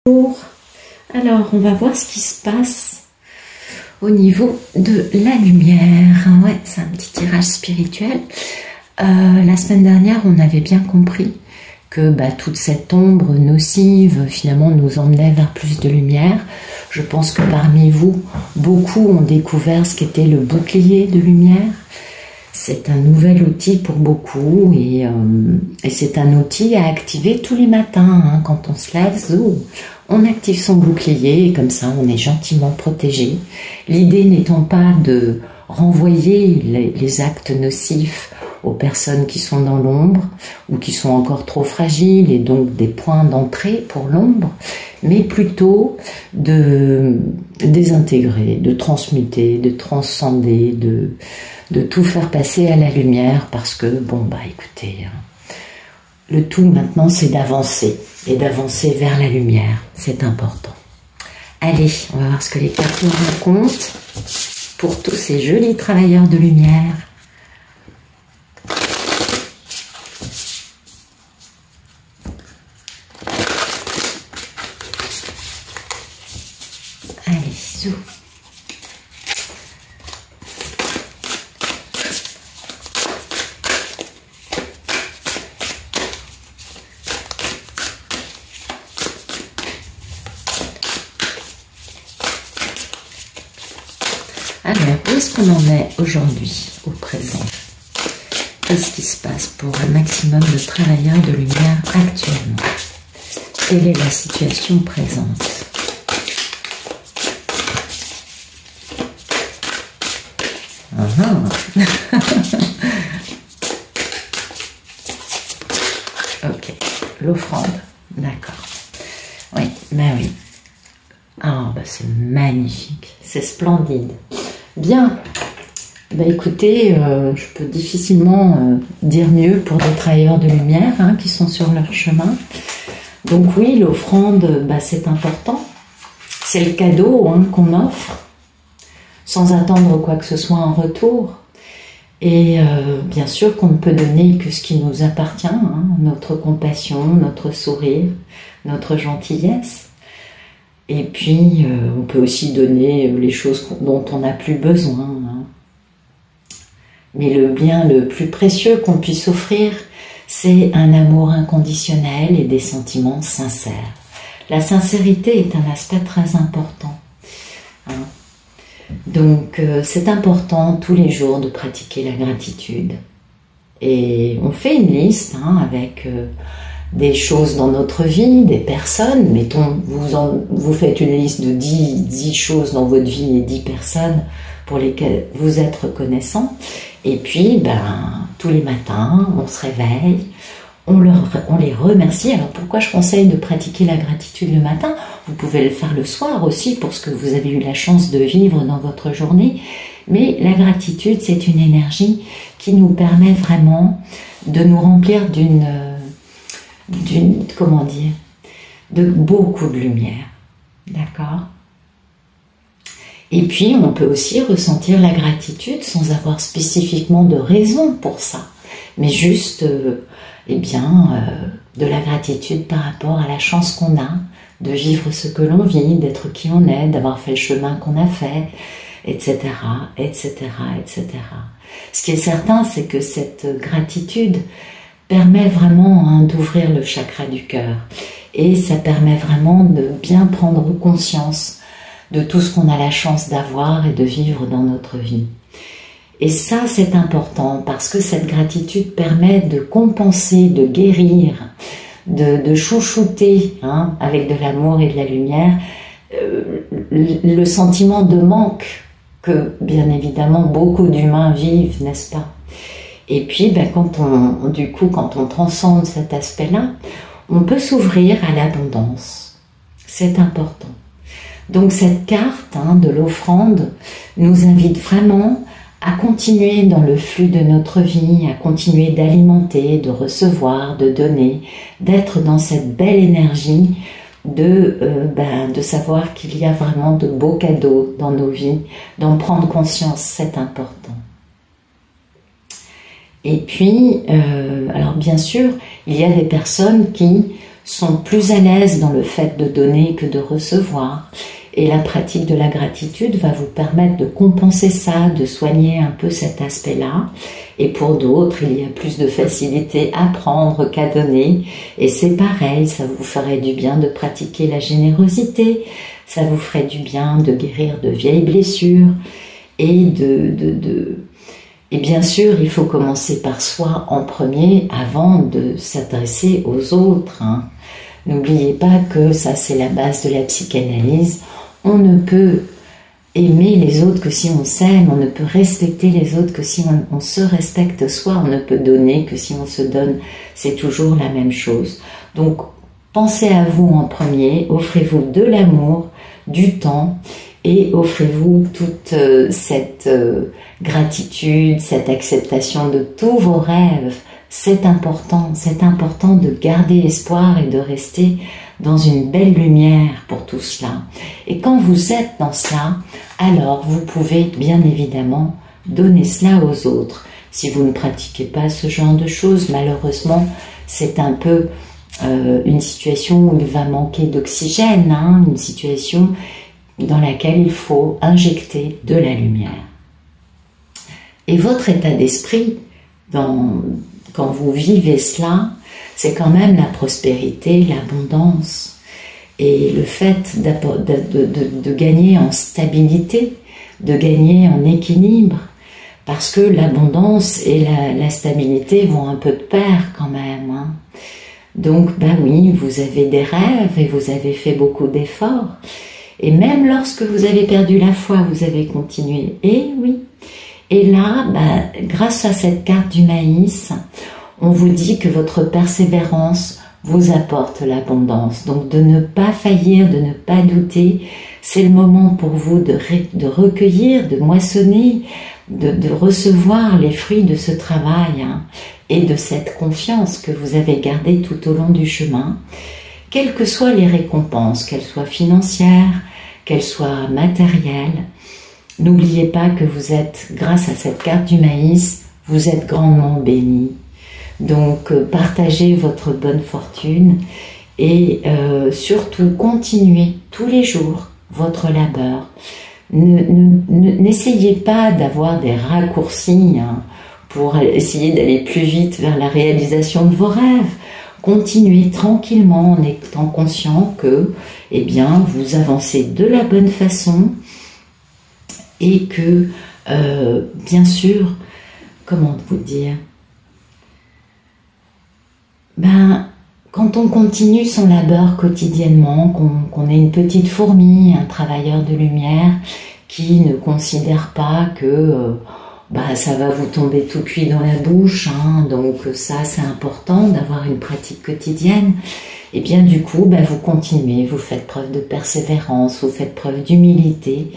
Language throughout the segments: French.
Bonjour. Alors, on va voir ce qui se passe au niveau de la lumière. Ouais, c'est un petit tirage spirituel. La semaine dernière, on avait bien compris que toute cette ombre nocive, finalement, nous emmenait vers plus de lumière. Je pense que parmi vous, beaucoup ont découvert ce qu'était le bouclier de lumière. C'est un nouvel outil pour beaucoup et c'est un outil à activer tous les matins. Quand on se lève, on active son bouclier et comme ça on est gentiment protégé. L'idée n'étant pas de renvoyer les actes nocifs aux personnes qui sont dans l'ombre ou qui sont encore trop fragiles et donc des points d'entrée pour l'ombre, mais plutôt de désintégrer, de transmuter, de transcender, de tout faire passer à la lumière parce que, écoutez, le tout maintenant c'est d'avancer et d'avancer vers la lumière, c'est important. Allez, on va voir ce que les cartes nous racontent pour tous ces jolis travailleurs de lumière. Allez, zou. Alors, où est-ce qu'on en est aujourd'hui, au présent? Qu'est-ce qui se passe pour un maximum de travailleurs de lumière actuellement? Quelle est la situation présente? Ok, l'offrande, d'accord. Oui, oui. C'est magnifique, c'est splendide. Bien, écoutez, je peux difficilement dire mieux pour des travailleurs de lumière qui sont sur leur chemin. Donc oui, l'offrande, c'est important. C'est le cadeau qu'on offre, sans attendre quoi que ce soit en retour. Et bien sûr qu'on ne peut donner que ce qui nous appartient, notre compassion, notre sourire, notre gentillesse. Et puis, on peut aussi donner les choses dont on n'a plus besoin. Mais le bien le plus précieux qu'on puisse offrir, c'est un amour inconditionnel et des sentiments sincères. La sincérité est un aspect très important. Donc, c'est important tous les jours de pratiquer la gratitude. Et on fait une liste avec des choses dans notre vie, des personnes. Mettons, vous faites une liste de 10 choses dans votre vie et 10 personnes pour lesquelles vous êtes reconnaissant. Et puis, tous les matins, on se réveille, on les remercie. Alors pourquoi je conseille de pratiquer la gratitude le matin? Vous pouvez le faire le soir aussi pour ce que vous avez eu la chance de vivre dans votre journée. Mais la gratitude, c'est une énergie qui nous permet vraiment de nous remplir de beaucoup de lumière. D'accord? Et puis, on peut aussi ressentir la gratitude sans avoir spécifiquement de raison pour ça, mais juste, de la gratitude par rapport à la chance qu'on a de vivre ce que l'on vit, d'être qui on est, d'avoir fait le chemin qu'on a fait, etc., etc., etc. Ce qui est certain, c'est que cette gratitude permet vraiment d'ouvrir le chakra du cœur et ça permet vraiment de bien prendre conscience de tout ce qu'on a la chance d'avoir et de vivre dans notre vie. Et ça, c'est important parce que cette gratitude permet de compenser, de guérir, de chouchouter avec de l'amour et de la lumière le sentiment de manque que, bien évidemment, beaucoup d'humains vivent, n'est-ce pas? Et puis, quand on transcende cet aspect-là, on peut s'ouvrir à l'abondance. C'est important. Donc, cette carte de l'offrande nous invite vraiment à continuer dans le flux de notre vie, à continuer d'alimenter, de recevoir, de donner, d'être dans cette belle énergie de savoir qu'il y a vraiment de beaux cadeaux dans nos vies, d'en prendre conscience, c'est important. Et puis, alors bien sûr, il y a des personnes qui sont plus à l'aise dans le fait de donner que de recevoir. Et la pratique de la gratitude va vous permettre de compenser ça, de soigner un peu cet aspect-là. Et pour d'autres, il y a plus de facilité à prendre qu'à donner. Et c'est pareil, ça vous ferait du bien de pratiquer la générosité. Ça vous ferait du bien de guérir de vieilles blessures. Et Et bien sûr, il faut commencer par soi en premier avant de s'adresser aux autres. N'oubliez pas que ça, c'est la base de la psychanalyse. On ne peut aimer les autres que si on s'aime, on ne peut respecter les autres que si on se respecte soi, on ne peut donner que si on se donne. C'est toujours la même chose. Donc, pensez à vous en premier, offrez-vous de l'amour, du temps, et offrez-vous toute cette gratitude, cette acceptation de tous vos rêves. C'est important de garder espoir et de rester dans une belle lumière pour tout cela. Et quand vous êtes dans cela, alors vous pouvez bien évidemment donner cela aux autres. Si vous ne pratiquez pas ce genre de choses, malheureusement, c'est un peu une situation où il va manquer d'oxygène, une situation dans laquelle il faut injecter de la lumière. Et votre état d'esprit, quand vous vivez cela, c'est quand même la prospérité, l'abondance et le fait de gagner en stabilité, de gagner en équilibre, parce que l'abondance et la stabilité vont un peu de pair quand même. Donc, oui, vous avez des rêves et vous avez fait beaucoup d'efforts. Et même lorsque vous avez perdu la foi, vous avez continué. Et oui. Et là, grâce à cette carte du maïs, on vous dit que votre persévérance vous apporte l'abondance. Donc de ne pas faillir, de ne pas douter, c'est le moment pour vous de recueillir, de moissonner, de recevoir les fruits de ce travail et de cette confiance que vous avez gardée tout au long du chemin. Quelles que soient les récompenses, qu'elles soient financières, qu'elles soient matérielles, n'oubliez pas que vous êtes, grâce à cette carte du maïs, vous êtes grandement bénis. Donc, partagez votre bonne fortune et surtout, continuez tous les jours votre labeur. N'essayez pas d'avoir des raccourcis pour essayer d'aller plus vite vers la réalisation de vos rêves. Continuez tranquillement en étant conscient que, vous avancez de la bonne façon et que, bien sûr, comment vous dire, quand on continue son labeur quotidiennement, qu'on est une petite fourmi, un travailleur de lumière qui ne considère pas que ça va vous tomber tout cuit dans la bouche, donc ça c'est important d'avoir une pratique quotidienne, et bien du coup vous continuez, vous faites preuve de persévérance, vous faites preuve d'humilité,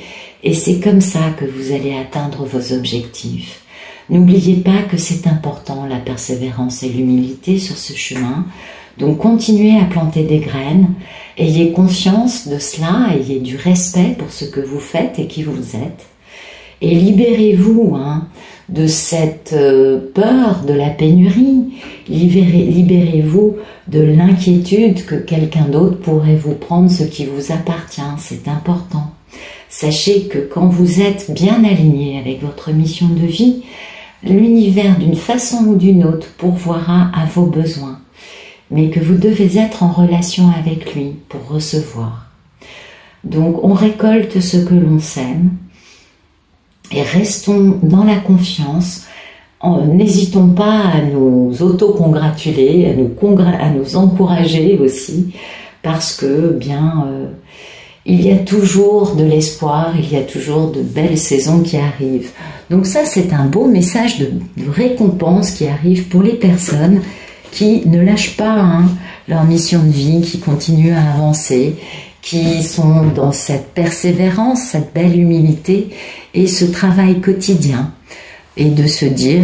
et c'est comme ça que vous allez atteindre vos objectifs. N'oubliez pas que c'est important la persévérance et l'humilité sur ce chemin, donc continuez à planter des graines, ayez conscience de cela, ayez du respect pour ce que vous faites et qui vous êtes, et libérez-vous de cette peur de la pénurie, libérez-vous de l'inquiétude que quelqu'un d'autre pourrait vous prendre ce qui vous appartient, c'est important. Sachez que quand vous êtes bien aligné avec votre mission de vie, l'univers d'une façon ou d'une autre pourvoira à vos besoins, mais que vous devez être en relation avec lui pour recevoir. Donc on récolte ce que l'on sème, et restons dans la confiance, n'hésitons pas à nous auto-congratuler, à nous encourager aussi, parce que il y a toujours de l'espoir, il y a toujours de belles saisons qui arrivent. Donc ça, c'est un beau message de récompense qui arrive pour les personnes qui ne lâchent pas leur mission de vie, qui continuent à avancer, qui sont dans cette persévérance, cette belle humilité et ce travail quotidien. Et de se dire,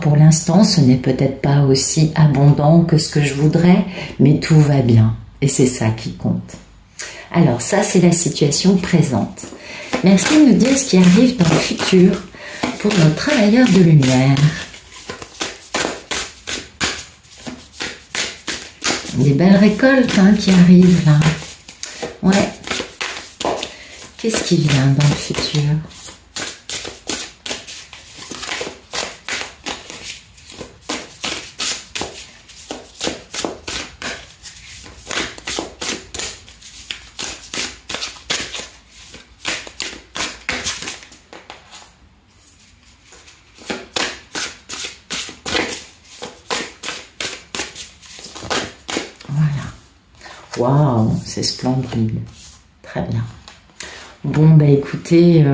pour l'instant, ce n'est peut-être pas aussi abondant que ce que je voudrais, mais tout va bien. Et c'est ça qui compte. Alors ça, c'est la situation présente. Merci de nous dire ce qui arrive dans le futur pour nos travailleurs de lumière. Des belles récoltes hein, qui arrivent là. Ouais. Qu'est-ce qui vient dans le futur? Waouh, c'est splendide. Très bien. Bon, bah écoutez,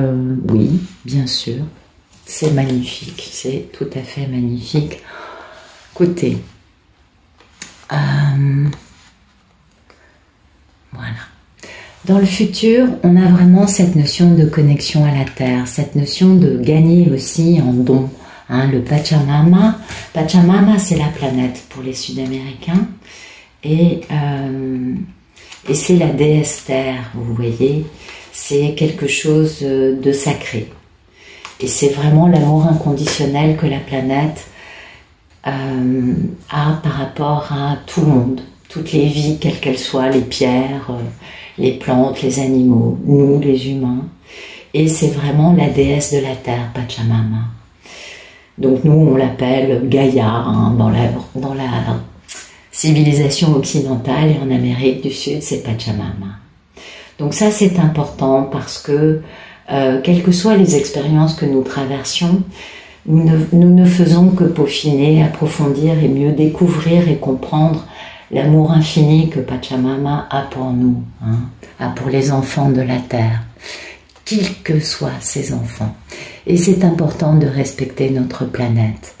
oui, bien sûr, c'est magnifique, c'est tout à fait magnifique. Écoutez, voilà. Dans le futur, on a vraiment cette notion de connexion à la Terre, cette notion de gagner aussi en don. Hein, le Pachamama, Pachamama c'est la planète pour les Sud-Américains. Et c'est la déesse Terre, vous voyez, c'est quelque chose de sacré. Et c'est vraiment l'amour inconditionnel que la planète a par rapport à tout le monde, toutes les vies, quelles qu'elles soient, les pierres, les plantes, les animaux, nous, les humains. Et c'est vraiment la déesse de la Terre, Pachamama. Donc nous, on l'appelle Gaïa hein, dans la civilisation occidentale, et en Amérique du Sud, c'est Pachamama. Donc ça, c'est important parce que, quelles que soient les expériences que nous traversions, nous ne faisons que peaufiner, approfondir et mieux découvrir et comprendre l'amour infini que Pachamama a pour nous, hein, a pour les enfants de la Terre, quels que soient ces enfants. Et c'est important de respecter notre planète.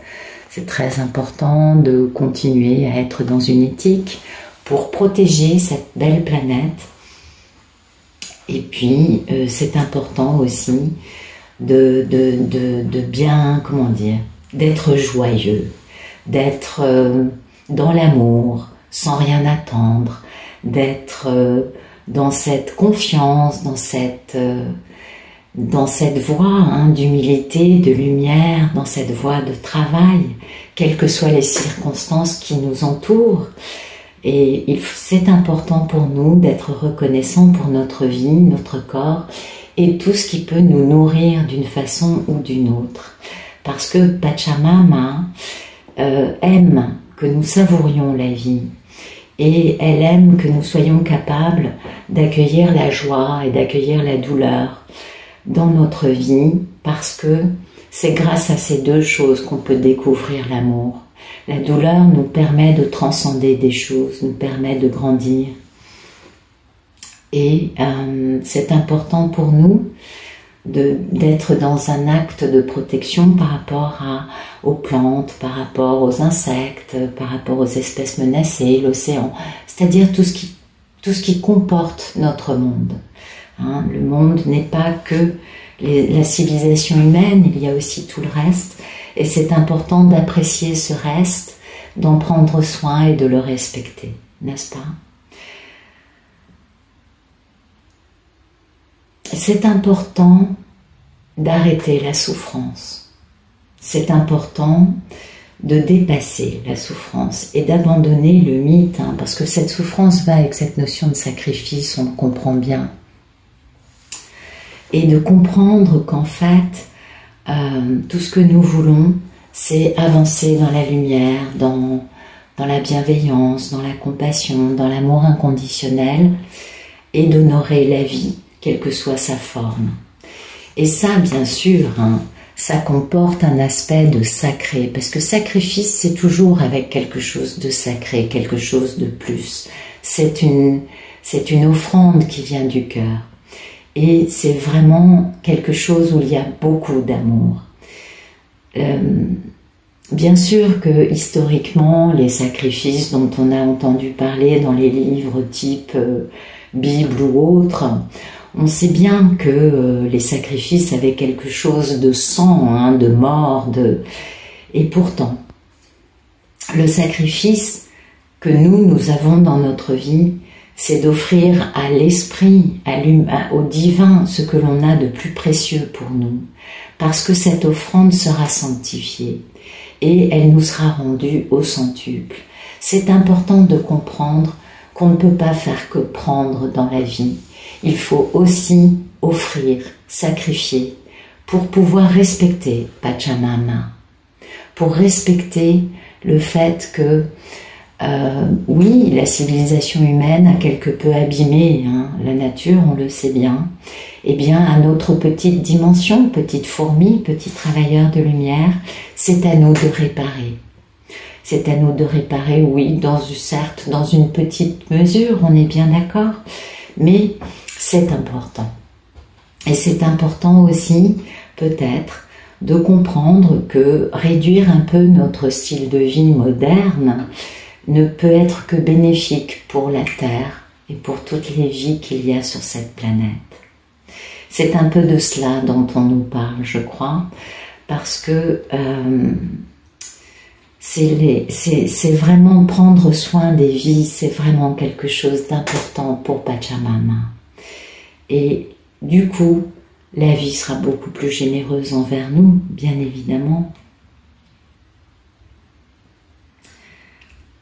C'est très important de continuer à être dans une éthique pour protéger cette belle planète. Et puis, c'est important aussi de bien, comment dire, d'être joyeux, d'être dans l'amour, sans rien attendre, d'être dans cette confiance, dans cette voie hein, d'humilité, de lumière, dans cette voie de travail, quelles que soient les circonstances qui nous entourent. Et c'est important pour nous d'être reconnaissants pour notre vie, notre corps, et tout ce qui peut nous nourrir d'une façon ou d'une autre. Parce que Pachamama aime que nous savourions la vie, et elle aime que nous soyons capables d'accueillir la joie et d'accueillir la douleur dans notre vie, parce que c'est grâce à ces deux choses qu'on peut découvrir l'amour. La douleur nous permet de transcender des choses, nous permet de grandir. Et c'est important pour nous d'être dans un acte de protection par rapport aux plantes, par rapport aux insectes, par rapport aux espèces menacées, l'océan, c'est-à-dire tout ce qui comporte notre monde. Hein, le monde n'est pas que la civilisation humaine, il y a aussi tout le reste, et c'est important d'apprécier ce reste, d'en prendre soin et de le respecter, n'est-ce pas? C'est important d'arrêter la souffrance, c'est important de dépasser la souffrance et d'abandonner le mythe, hein, parce que cette souffrance va avec cette notion de sacrifice, on le comprend bien. Et de comprendre qu'en fait, tout ce que nous voulons, c'est avancer dans la lumière, dans la bienveillance, dans la compassion, dans l'amour inconditionnel, et d'honorer la vie, quelle que soit sa forme. Et ça, bien sûr, hein, ça comporte un aspect de sacré, parce que sacrifice, c'est toujours avec quelque chose de sacré, quelque chose de plus. C'est une offrande qui vient du cœur. Et c'est vraiment quelque chose où il y a beaucoup d'amour. Bien sûr que historiquement, les sacrifices dont on a entendu parler dans les livres type Bible ou autres, on sait bien que les sacrifices avaient quelque chose de sang, hein, de mort, et pourtant, le sacrifice que nous avons dans notre vie, c'est d'offrir à l'esprit, au divin, ce que l'on a de plus précieux pour nous, parce que cette offrande sera sanctifiée et elle nous sera rendue au centuple. c'est important de comprendre qu'on ne peut pas faire que prendre dans la vie. Il faut aussi offrir, sacrifier, pour pouvoir respecter Pachamama, pour respecter le fait que, oui, la civilisation humaine a quelque peu abîmé la nature, on le sait bien, eh bien, à notre petite dimension, petite fourmi, petit travailleur de lumière, c'est à nous de réparer. C'est à nous de réparer, oui, certes, dans une petite mesure, on est bien d'accord, mais c'est important. Et c'est important aussi, peut-être, de comprendre que réduire un peu notre style de vie moderne ne peut être que bénéfique pour la Terre et pour toutes les vies qu'il y a sur cette planète. C'est un peu de cela dont on nous parle, je crois, parce que c'est vraiment prendre soin des vies, c'est vraiment quelque chose d'important pour Pachamama. Et du coup, la vie sera beaucoup plus généreuse envers nous, bien évidemment.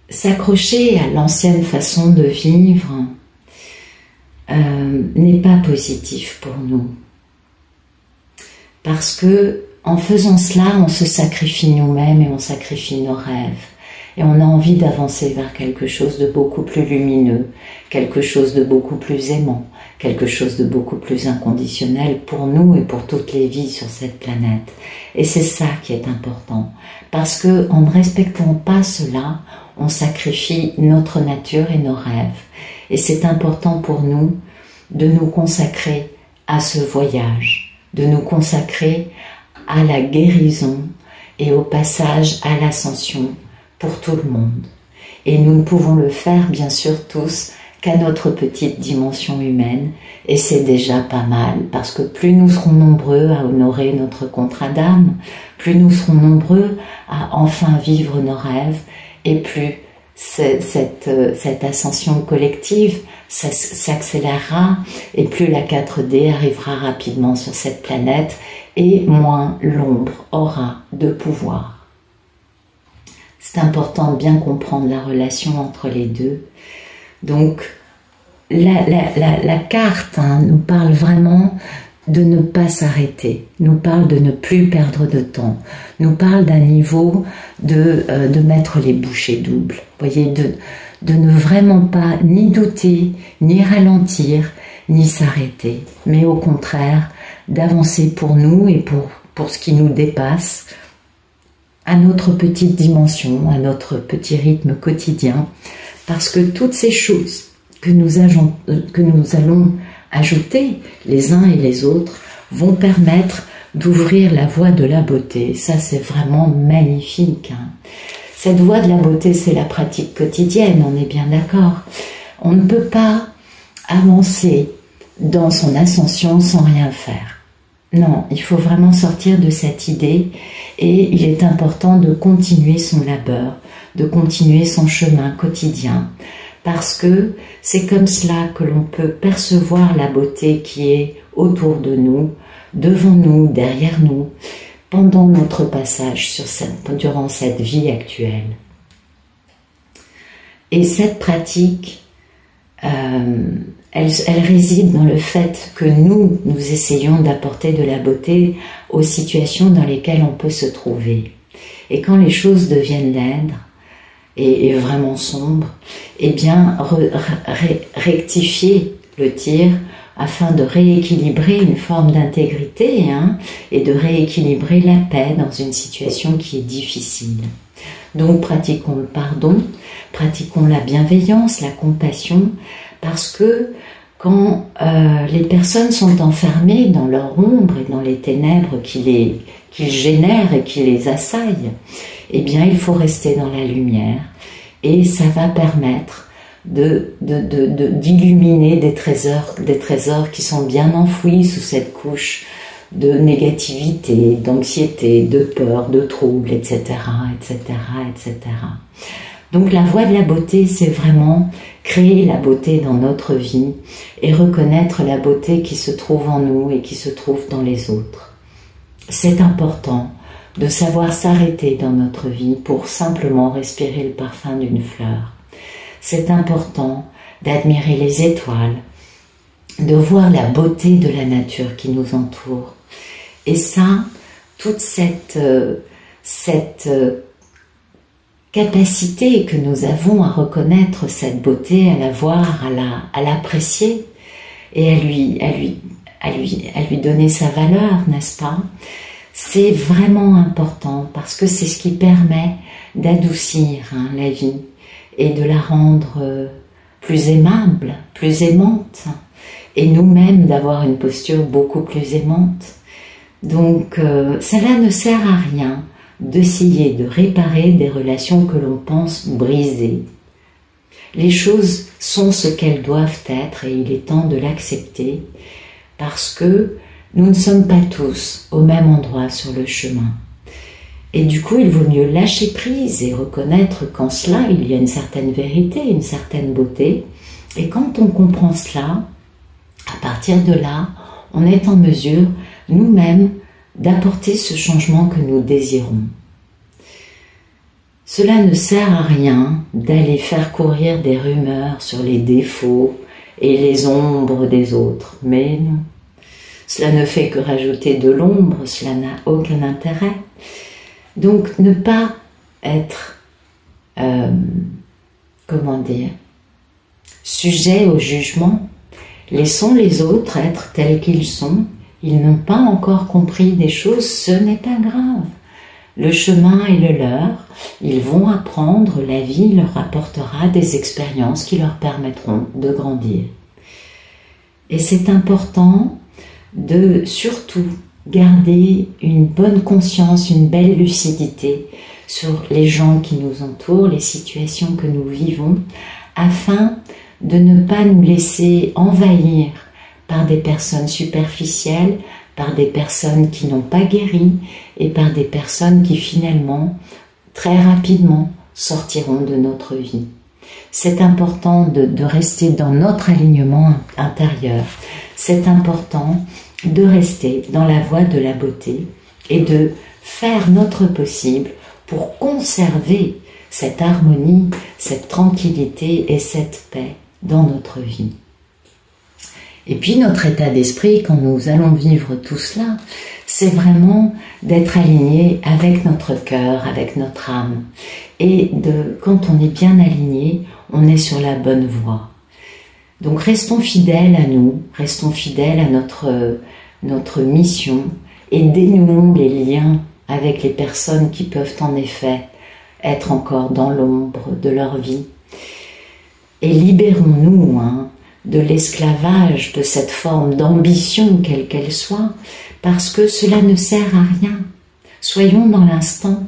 S'accrocher à l'ancienne façon de vivre n'est pas positif pour nous. Parce que en faisant cela, on se sacrifie nous-mêmes et on sacrifie nos rêves. Et on a envie d'avancer vers quelque chose de beaucoup plus lumineux, quelque chose de beaucoup plus aimant, quelque chose de beaucoup plus inconditionnel pour nous et pour toutes les vies sur cette planète. Et c'est ça qui est important. Parce que en ne respectant pas cela, on sacrifie notre nature et nos rêves. Et c'est important pour nous de nous consacrer à ce voyage, de nous consacrer à la guérison et au passage à l'ascension pour tout le monde. Et nous ne pouvons le faire, bien sûr, tous, qu'à notre petite dimension humaine, et c'est déjà pas mal, parce que plus nous serons nombreux à honorer notre contrat d'âme, plus nous serons nombreux à enfin vivre nos rêves, et plus cette ascension collective s'accélérera, et plus la 4D arrivera rapidement sur cette planète, et moins l'ombre aura de pouvoir. C'est important de bien comprendre la relation entre les deux. Donc, la carte nous parle vraiment de ne pas s'arrêter, nous parle de ne plus perdre de temps, nous parle d'un niveau de mettre les bouchées doubles, voyez, de ne vraiment pas ni douter, ni ralentir, ni s'arrêter, mais au contraire, d'avancer pour nous et pour ce qui nous dépasse, à notre petite dimension, à notre petit rythme quotidien, parce que toutes ces choses que nous allons ajouter les uns et les autres vont permettre d'ouvrir la voie de la beauté. Ça, c'est vraiment magnifique. Cette voie de la beauté, c'est la pratique quotidienne, on est bien d'accord. On ne peut pas avancer dans son ascension sans rien faire. Non, il faut vraiment sortir de cette idée et il est important de continuer son labeur, de continuer son chemin quotidien, parce que c'est comme cela que l'on peut percevoir la beauté qui est autour de nous, devant nous, derrière nous, pendant notre passage durant cette vie actuelle. Et cette pratique, elle réside dans le fait que nous essayons d'apporter de la beauté aux situations dans lesquelles on peut se trouver. Et quand les choses deviennent laides et vraiment sombres, eh bien, rectifier le tir afin de rééquilibrer une forme d'intégrité et de rééquilibrer la paix dans une situation qui est difficile. Donc, pratiquons le pardon, pratiquons la bienveillance, la compassion, parce que quand les personnes sont enfermées dans leur ombre et dans les ténèbres qui génèrent et qui les assaillent, eh bien il faut rester dans la lumière et ça va permettre d'illuminer des trésors qui sont bien enfouis sous cette couche de négativité, d'anxiété, de peur, de troubles, etc., etc., etc. Donc la voie de la beauté, c'est vraiment créer la beauté dans notre vie et reconnaître la beauté qui se trouve en nous et qui se trouve dans les autres. C'est important de savoir s'arrêter dans notre vie pour simplement respirer le parfum d'une fleur. C'est important d'admirer les étoiles, de voir la beauté de la nature qui nous entoure. Et ça, toute cette capacité que nous avons à reconnaître cette beauté, à la voir, à l'apprécier et à lui donner sa valeur, n'est-ce pas? C'est vraiment important parce que c'est ce qui permet d'adoucir la vie et de la rendre plus aimable, plus aimante, et nous-mêmes d'avoir une posture beaucoup plus aimante. Donc cela ne sert à rien d'essayer de réparer des relations que l'on pense brisées. Les choses sont ce qu'elles doivent être et il est temps de l'accepter parce que nous ne sommes pas tous au même endroit sur le chemin. Et du coup, il vaut mieux lâcher prise et reconnaître qu'en cela, il y a une certaine vérité, une certaine beauté. Et quand on comprend cela, à partir de là, on est en mesure, nous-mêmes, d'apporter ce changement que nous désirons. Cela ne sert à rien d'aller faire courir des rumeurs sur les défauts et les ombres des autres, mais non. Cela ne fait que rajouter de l'ombre, cela n'a aucun intérêt. Donc ne pas être, sujet au jugement. Laissons les autres être tels qu'ils sont. Ils n'ont pas encore compris des choses, ce n'est pas grave. Le chemin est le leur, ils vont apprendre, la vie leur apportera des expériences qui leur permettront de grandir. Et c'est important de surtout garder une bonne conscience, une belle lucidité sur les gens qui nous entourent, les situations que nous vivons, afin de ne pas nous laisser envahir par des personnes superficielles, par des personnes qui n'ont pas guéri et par des personnes qui finalement, très rapidement, sortiront de notre vie. C'est important de rester dans notre alignement intérieur. C'est important de rester dans la voie de la beauté et de faire notre possible pour conserver cette harmonie, cette tranquillité et cette paix dans notre vie. Et puis notre état d'esprit, quand nous allons vivre tout cela, c'est vraiment d'être aligné avec notre cœur, avec notre âme. Et quand on est bien aligné, on est sur la bonne voie. Donc restons fidèles à nous, restons fidèles à notre mission et dénouons les liens avec les personnes qui peuvent en effet être encore dans l'ombre de leur vie. Et libérons-nous de l'esclavage, de cette forme d'ambition quelle qu'elle soit, parce que cela ne sert à rien. Soyons dans l'instant,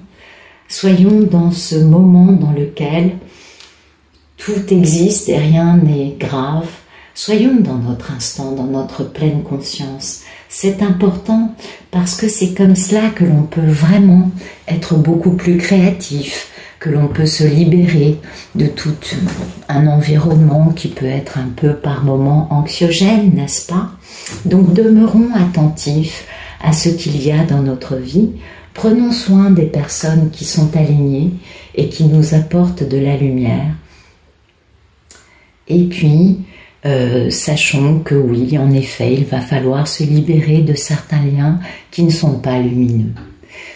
soyons dans ce moment dans lequel tout existe et rien n'est grave. Soyons dans notre instant, dans notre pleine conscience. C'est important parce que c'est comme cela que l'on peut vraiment être beaucoup plus créatif, que l'on peut se libérer de tout un environnement qui peut être un peu par moments anxiogène, n'est-ce pas? Donc demeurons attentifs à ce qu'il y a dans notre vie. Prenons soin des personnes qui sont alignées et qui nous apportent de la lumière. Et puis, sachons que oui, en effet, il va falloir se libérer de certains liens qui ne sont pas lumineux.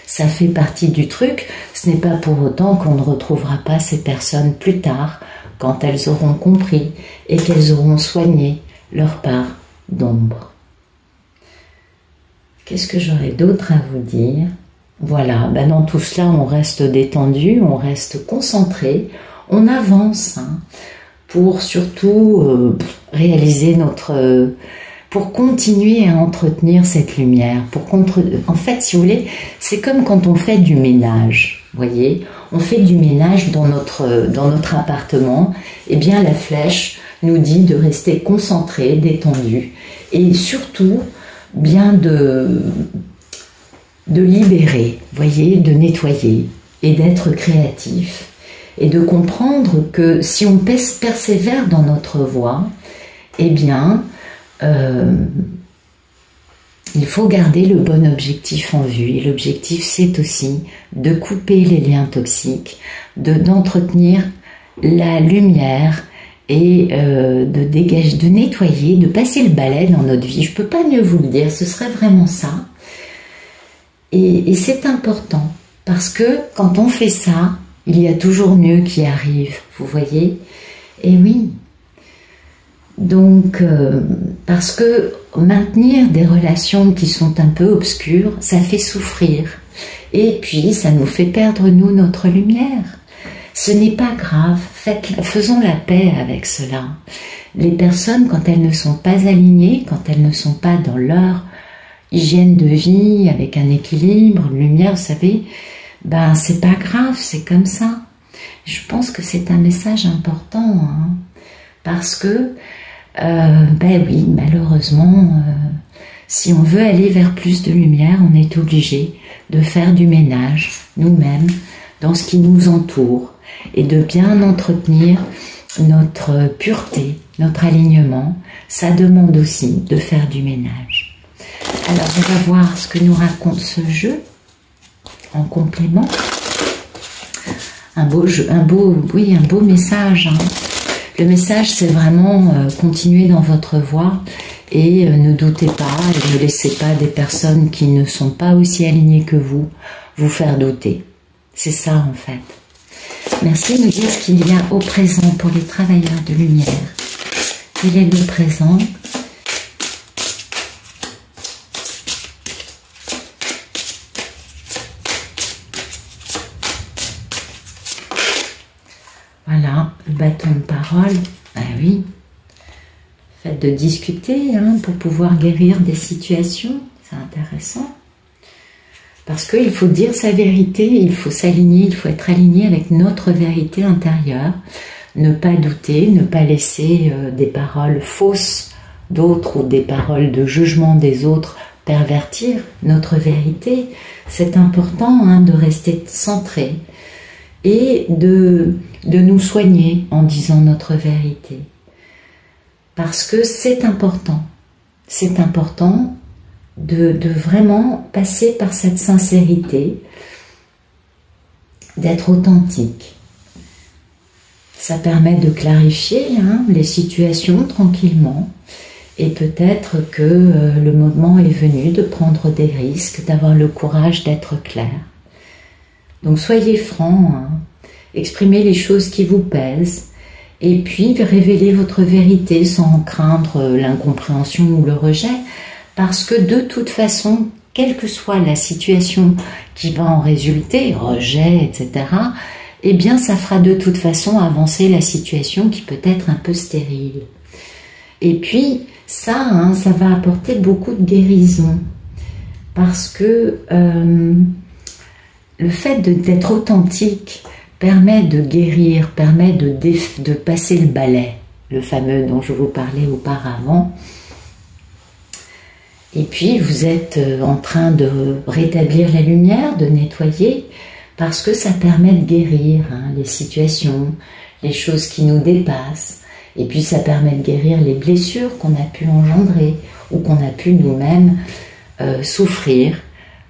Ça fait partie du truc, ce n'est pas pour autant qu'on ne retrouvera pas ces personnes plus tard, quand elles auront compris et qu'elles auront soigné leur part d'ombre. Qu'est-ce que j'aurais d'autre à vous dire? Voilà, dans tout cela, on reste détendu, on reste concentré, on avance, pour surtout réaliser pour continuer à entretenir cette lumière. En fait, si vous voulez, c'est comme quand on fait du ménage, voyez, on fait du ménage dans notre appartement, et bien la flèche nous dit de rester concentré, détendu, et surtout bien de libérer, voyez, de nettoyer et d'être créatif. Et de comprendre que si on persévère dans notre voie, eh bien, il faut garder le bon objectif en vue. Et l'objectif, c'est aussi de couper les liens toxiques, d'entretenir la lumière et de dégager, de nettoyer, de passer le balai dans notre vie. Je ne peux pas mieux vous le dire, ce serait vraiment ça. Et c'est important, parce que quand on fait ça, il y a toujours mieux qui arrive, vous voyez? Et oui. Donc, parce que maintenir des relations qui sont un peu obscures, ça fait souffrir. Et puis, ça nous fait perdre, nous, notre lumière. Ce n'est pas grave, faisons la paix avec cela. Les personnes, quand elles ne sont pas alignées, quand elles ne sont pas dans leur hygiène de vie, avec un équilibre, une lumière, vous savez, ben c'est pas grave, c'est comme ça. Je pense que c'est un message important, hein, parce que, ben oui, malheureusement, si on veut aller vers plus de lumière, on est obligé de faire du ménage, nous-mêmes, dans ce qui nous entoure, et de bien entretenir notre pureté, notre alignement. Ça demande aussi de faire du ménage. Alors, on va voir ce que nous raconte ce jeu en complément. Un beau message. Hein. Le message, c'est vraiment continuer dans votre voie et ne doutez pas et ne laissez pas des personnes qui ne sont pas aussi alignées que vous faire douter. C'est ça en fait. Merci de nous dire ce qu'il y a au présent pour les travailleurs de lumière. Quel est le présent ? Voilà, le bâton de parole. Ah oui. Fait de discuter hein, pour pouvoir guérir des situations. C'est intéressant. Parce qu'il faut dire sa vérité, il faut s'aligner, il faut être aligné avec notre vérité intérieure. Ne pas douter, ne pas laisser des paroles fausses d'autres ou des paroles de jugement des autres pervertir notre vérité. C'est important hein, de rester centré et de nous soigner en disant notre vérité. Parce que c'est important. C'est important de vraiment passer par cette sincérité, d'être authentique. Ça permet de clarifier hein, les situations tranquillement et peut-être que le moment est venu de prendre des risques, d'avoir le courage d'être clair. Donc soyez francs, hein, exprimez les choses qui vous pèsent et puis révélez votre vérité sans craindre l'incompréhension ou le rejet. Parce que de toute façon, quelle que soit la situation qui va en résulter, rejet, etc., eh bien ça fera de toute façon avancer la situation qui peut être un peu stérile. Et puis ça, hein, ça va apporter beaucoup de guérison. Parce que le fait d'être authentique permet de guérir, permet de passer le balai, le fameux dont je vous parlais auparavant. Et puis, vous êtes en train de rétablir la lumière, de nettoyer, parce que ça permet de guérir hein, les situations, les choses qui nous dépassent. Et puis, ça permet de guérir les blessures qu'on a pu engendrer ou qu'on a pu nous-mêmes souffrir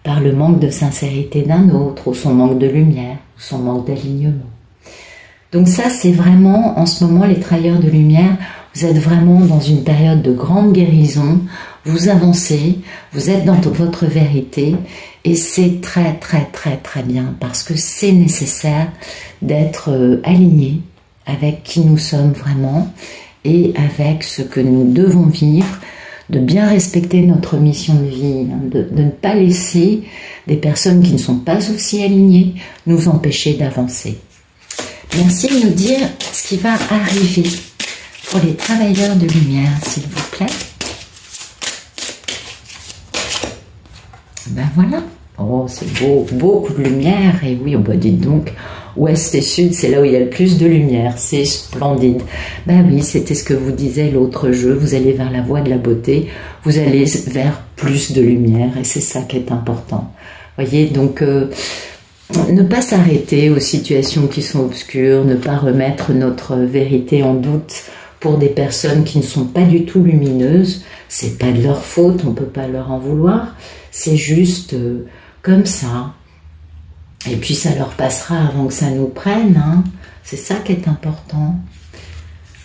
par le manque de sincérité d'un autre, ou son manque de lumière, ou son manque d'alignement. Donc ça, c'est vraiment, en ce moment, les travailleurs de lumière, vous êtes vraiment dans une période de grande guérison, vous avancez, vous êtes dans votre vérité et c'est très très très très bien parce que c'est nécessaire d'être aligné avec qui nous sommes vraiment et avec ce que nous devons vivre, de bien respecter notre mission de vie, de ne pas laisser des personnes qui ne sont pas aussi alignées nous empêcher d'avancer. Merci de nous dire ce qui va arriver pour les travailleurs de lumière, s'il vous plaît. Ben voilà. Oh, c'est beau, beaucoup de lumière. Et oui, bah dites donc, ouest et sud, c'est là où il y a le plus de lumière. C'est splendide. Ben oui, c'était ce que vous disait l'autre jeu. Vous allez vers la voie de la beauté. Vous allez vers plus de lumière. Et c'est ça qui est important. Voyez, donc, ne pas s'arrêter aux situations qui sont obscures, ne pas remettre notre vérité en doute pour des personnes qui ne sont pas du tout lumineuses, c'est pas de leur faute, on peut pas leur en vouloir, c'est juste comme ça. Et puis ça leur passera avant que ça nous prenne, hein. C'est ça qui est important.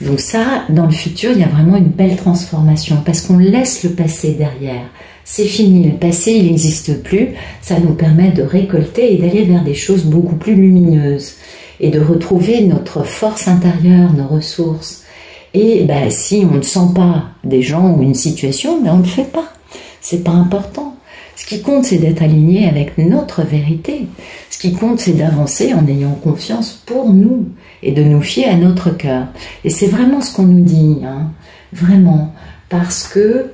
Donc ça, dans le futur, il y a vraiment une belle transformation parce qu'on laisse le passé derrière. C'est fini, le passé, il n'existe plus. Ça nous permet de récolter et d'aller vers des choses beaucoup plus lumineuses et de retrouver notre force intérieure, nos ressources. Et ben, si on ne sent pas des gens ou une situation, ben, on ne le fait pas. C'est pas important. Ce qui compte, c'est d'être aligné avec notre vérité. Ce qui compte, c'est d'avancer en ayant confiance pour nous et de nous fier à notre cœur. Et c'est vraiment ce qu'on nous dit, hein, vraiment, parce que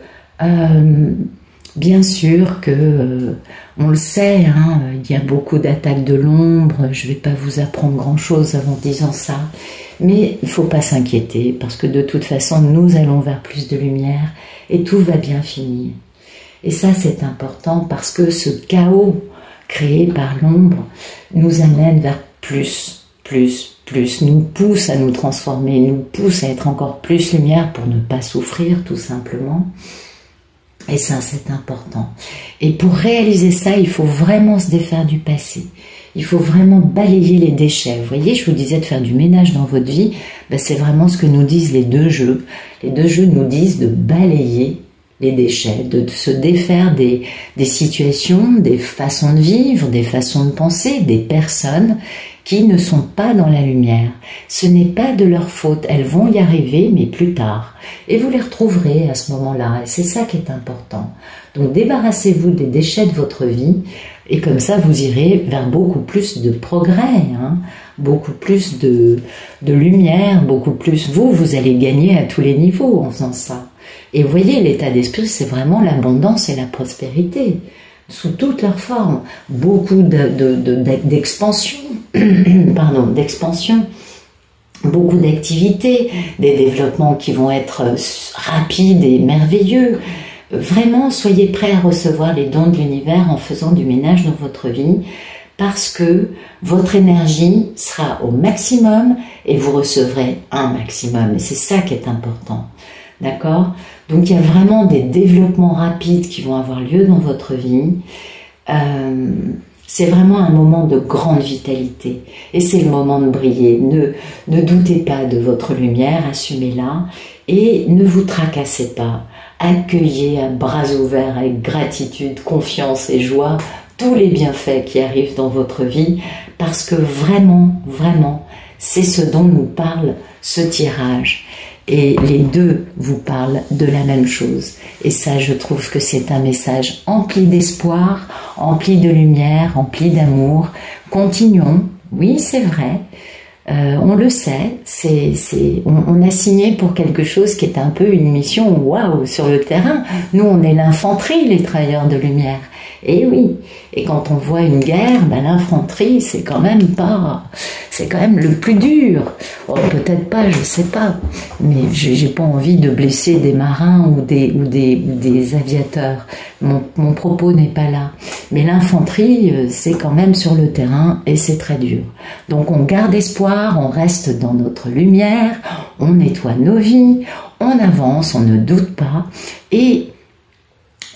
bien sûr que on le sait, hein, il y a beaucoup d'attaques de l'ombre. Je ne vais pas vous apprendre grand-chose avant disant ça, mais il ne faut pas s'inquiéter parce que de toute façon, nous allons vers plus de lumière et tout va bien finir. Et ça, c'est important parce que ce chaos créé par l'ombre nous amène vers plus, nous pousse à nous transformer, nous pousse à être encore plus lumière pour ne pas souffrir, tout simplement. Et ça, c'est important. Et pour réaliser ça, il faut vraiment se défaire du passé. Il faut vraiment balayer les déchets. Vous voyez, je vous disais de faire du ménage dans votre vie, ben c'est vraiment ce que nous disent les deux jeux. Les deux jeux nous disent de balayer les déchets, de se défaire des situations, des façons de vivre, des façons de penser, des personnes qui ne sont pas dans la lumière. Ce n'est pas de leur faute, elles vont y arriver, mais plus tard. Et vous les retrouverez à ce moment-là, et c'est ça qui est important. Donc débarrassez-vous des déchets de votre vie, et comme ça vous irez vers beaucoup plus de progrès, hein, beaucoup plus de lumière, beaucoup plus... Vous allez gagner à tous les niveaux en faisant ça. Et vous voyez, l'état d'esprit, c'est vraiment l'abondance et la prospérité, sous toutes leurs formes. Beaucoup d'expansion, d'expansion, beaucoup d'activités, des développements qui vont être rapides et merveilleux. Vraiment, soyez prêts à recevoir les dons de l'univers en faisant du ménage dans votre vie, parce que votre énergie sera au maximum et vous recevrez un maximum. Et c'est ça qui est important. D'accord? Donc il y a vraiment des développements rapides qui vont avoir lieu dans votre vie. C'est vraiment un moment de grande vitalité. Et c'est le moment de briller. Ne doutez pas de votre lumière, assumez-la. Et ne vous tracassez pas. Accueillez à bras ouverts, avec gratitude, confiance et joie, tous les bienfaits qui arrivent dans votre vie. Parce que vraiment, vraiment, c'est ce dont nous parle ce tirage. Et les deux vous parlent de la même chose. Et ça, je trouve que c'est un message empli d'espoir, empli de lumière, empli d'amour. Continuons, oui, c'est vrai. On le sait, on a signé pour quelque chose qui est un peu une mission waouh sur le terrain. Nous, on est l'infanterie, les travailleurs de lumière. Et oui, et quand on voit une guerre, ben l'infanterie, c'est quand même le plus dur. Oh, peut-être pas, je sais pas, mais j'ai pas envie de blesser des marins ou des aviateurs. Mon propos n'est pas là. Mais l'infanterie, c'est quand même sur le terrain et c'est très dur. Donc on garde espoir, on reste dans notre lumière, on nettoie nos vies, on avance, on ne doute pas et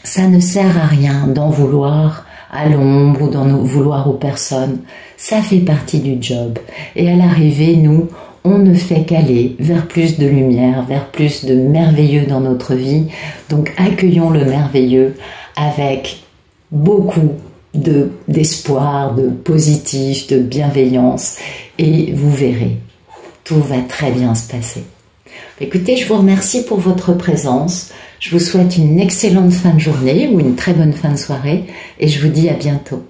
ça ne sert à rien d'en vouloir à l'ombre ou d'en vouloir aux personnes. Ça fait partie du job. Et à l'arrivée, nous, on ne fait qu'aller vers plus de lumière, vers plus de merveilleux dans notre vie. Donc accueillons le merveilleux avec beaucoup d'espoir, de positif, de bienveillance. Et vous verrez, tout va très bien se passer. Écoutez, je vous remercie pour votre présence. Je vous souhaite une excellente fin de journée ou une très bonne fin de soirée et je vous dis à bientôt.